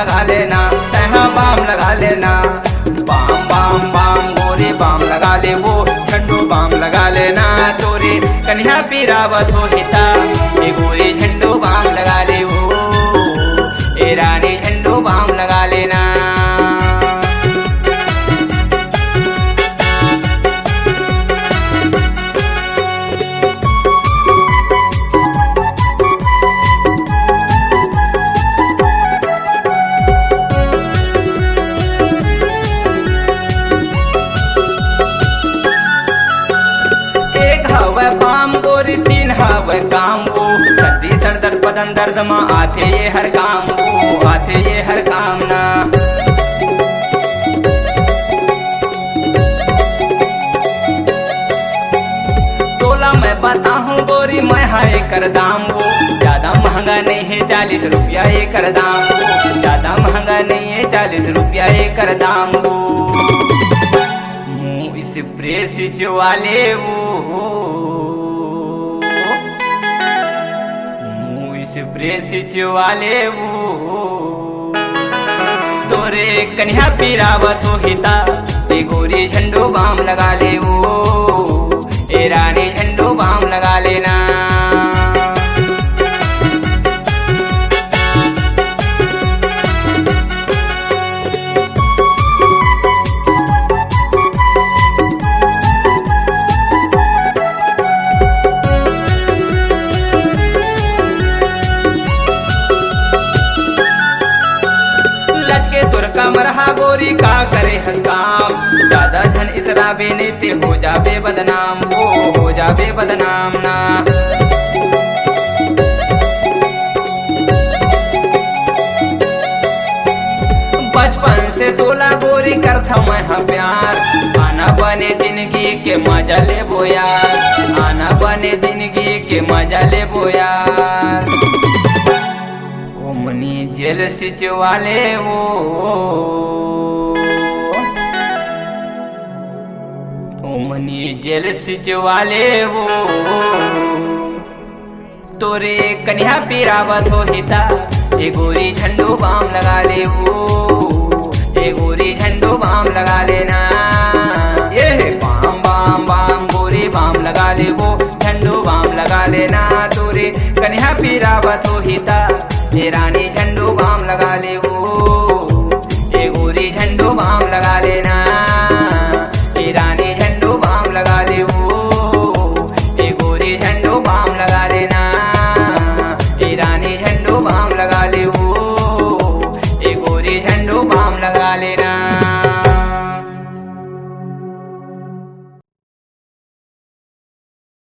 लगा लेना, तहाँ बाम लगा लेना। बाम बाम बाम गोरी बाम लगा ले वो, झंडू बाम लगा लेना। तोरे कन्या पीरावत हो हिता, ए गोरी झंडू बाम लगा ले वो, ए रानी झंडू बाम लगा लेना। बाम गोरी तीन हवे काम वो, सर्दी सर दर्द बदन दर्द माँ आते ये हर काम वो, आते ये हर काम ना। तोला मैं बता हूँ गोरी मैं हाय कर दाम वो, ज्यादा महंगा नहीं है 40 रुपया ये कर दाम वो, ज्यादा महंगा नहीं है 40 रुपया ये कर दाम वो। इस प्रेस वाले वो, प्रेस वाले वो, तोरे कन्या पीरावत हो हिता, ए गोरी झंडू बाम लगा ले वो, ए रानी झंडू बाम लगा लेना। मरहा गोरी का करे हर काम, ज्यादा धन इतना बेने ते हो जाबे बदनाम वो, हो जाबे बदनाम ना। बचपन से तोला गोरी करथा मैं प्यार, आना बने जिंदगी के मजा ले वो यार, आना बने जिंदगी के मजा ले वो यार। मनी जेल सिच वाले वो, मनी जेल सिच वाले वो, तोरे कन्या पीरावत हो हिता, ए गोरी झंडू बाम लगा ले वो, ए गोरी झंडू बाम लगा लेना। ये बाम बाम बाम गोरी बाम लगा ले वो, झंडू बाम लगा लेना। तोरे कन्या पीरावत हो हिता, ए रानी झंडू बाम लगा ले वो, ए गोरी झंडू बाम लगा लेना। ए रानी झंडू बाम लगा ले वो, ए गोरी झंडू बाम लगा लेना। ए रानी झंडू बाम लगा ले।